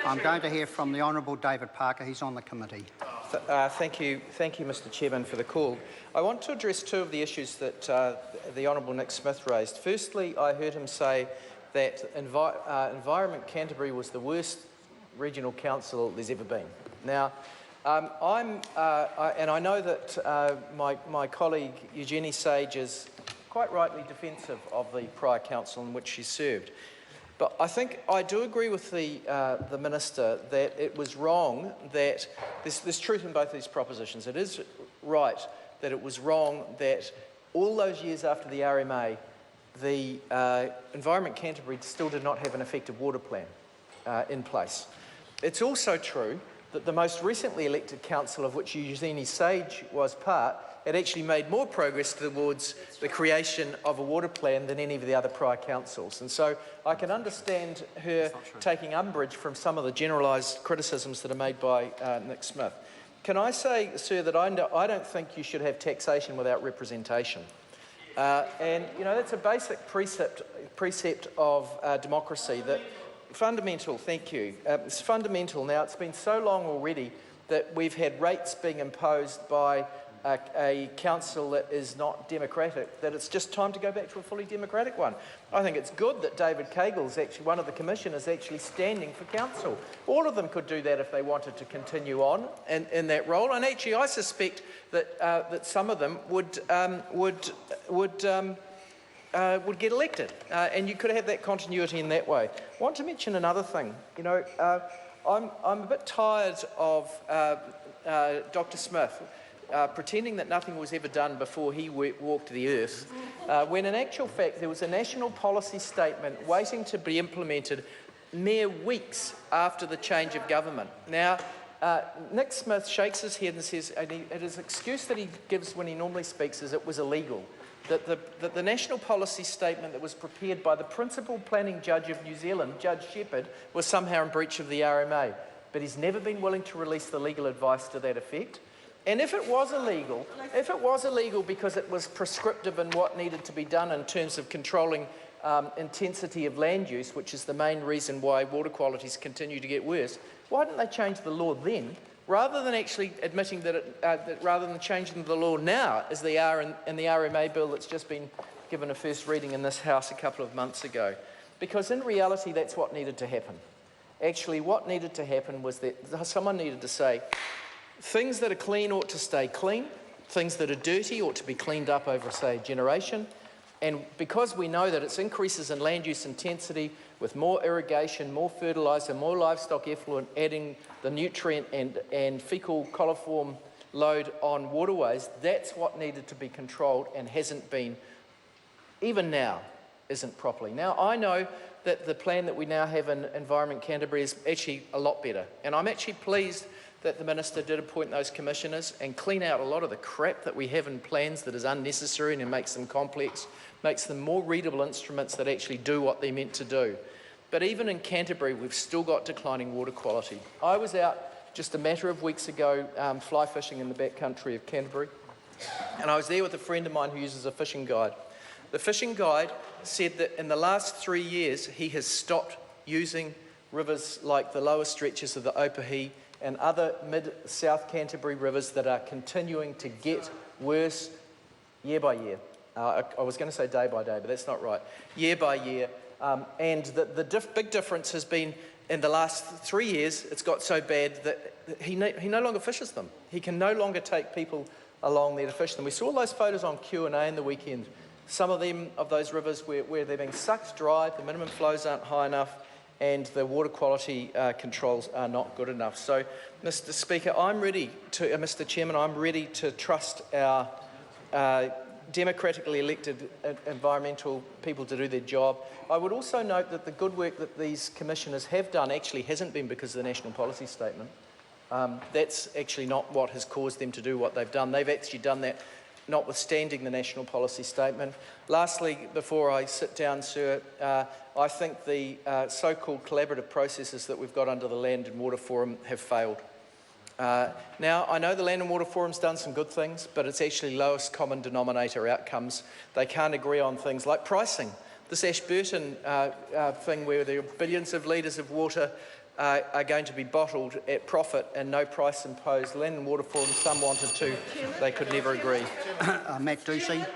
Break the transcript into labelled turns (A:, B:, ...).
A: I'm going to hear from the Honourable David Parker. He's on the committee.
B: Thank you, Mr Chairman, for the call. I want to address two of the issues that the Honourable Nick Smith raised. Firstly, I heard him say that Environment Canterbury was the worst regional council there's ever been. Now, and I know that my colleague Eugenie Sage is quite rightly defensive of the prior council in which she served. But I think I do agree with the Minister that it was wrong that there's truth in both these propositions. It is right that it was wrong that all those years after the RMA, the Environment Canterbury still did not have an effective water plan in place. It's also true that the most recently elected council, of which Eugenie Sage was part, had actually made more progress towards the creation of a water plan than any of the other prior councils. And so I can understand her taking umbrage from some of the generalised criticisms that are made by Nick Smith. Can I say, sir, that I don't think you should have taxation without representation. And, you know, that's a basic precept of democracy that fundamental, thank you. It's fundamental. Now, it's been so long already that we've had rates being imposed by a council that is not democratic, that it's just time to go back to a fully democratic one. I think it's good that David Cagle's actually, one of the commissioners, actually standing for council. All of them could do that if they wanted to continue on in that role, and actually I suspect that that some of them would get elected, and you could have that continuity in that way. I want to mention another thing. You know, I'm a bit tired of Dr. Smith pretending that nothing was ever done before he walked the earth, when in actual fact there was a national policy statement waiting to be implemented mere weeks after the change of government. Now, Nick Smith shakes his head and says, and his excuse that he gives when he normally speaks is it was illegal. That the national policy statement that was prepared by the principal planning judge of New Zealand, Judge Shepherd, was somehow in breach of the RMA. But he's never been willing to release the legal advice to that effect. And if it was illegal because it was prescriptive in what needed to be done in terms of controlling intensity of land use, which is the main reason why water qualities continue to get worse, why didn't they change the law then? Rather than actually admitting that, rather than changing the law now, as they are in the RMA bill that's just been given a first reading in this House a couple of months ago. Because in reality, that's what needed to happen. Actually, what needed to happen was that someone needed to say, things that are clean ought to stay clean, things that are dirty ought to be cleaned up over, say, a generation. And because we know that it's increases in land use intensity with more irrigation, more fertiliser, more livestock effluent, adding the nutrient and fecal coliform load on waterways, that's what needed to be controlled and hasn't been, even now, isn't properly. Now, I know that the plan that we now have in Environment Canterbury is actually a lot better. And I'm actually pleased that the Minister did appoint those commissioners and clean out a lot of the crap that we have in plans that is unnecessary and makes them complex, makes them more readable instruments that actually do what they're meant to do. But even in Canterbury, we've still got declining water quality. I was out just a matter of weeks ago fly fishing in the backcountry of Canterbury, and I was there with a friend of mine who uses a fishing guide. The fishing guide said that in the last 3 years, he has stopped using rivers like the lower stretches of the Opahi and other mid-South Canterbury rivers that are continuing to get worse year by year. I was going to say day by day, but that's not right. Year by year. And the big difference has been in the last 3 years, it's got so bad that he no longer fishes them. He can no longer take people along there to fish them. We saw those photos on Q&A in the weekend. Some of them, of those rivers where they're being sucked dry, the minimum flows aren't high enough, and the water quality controls are not good enough. So, Mr. Speaker, Mr. Chairman, I'm ready to trust our democratically elected environmental people to do their job. I would also note that the good work that these commissioners have done actually hasn't been because of the national policy statement. That's actually not what has caused them to do what they've done. They've actually done that notwithstanding the national policy statement. Lastly, before I sit down, sir, I think the so-called collaborative processes that we've got under the Land and Water Forum have failed. Now, I know the Land and Water Forum's done some good things, but it's actually lowest common denominator outcomes. They can't agree on things like pricing. This Ashburton thing where there are billions of litres of water are going to be bottled at profit and no price imposed. Land and Water Forum, some wanted to, they could never agree.
A: Matt Ducey.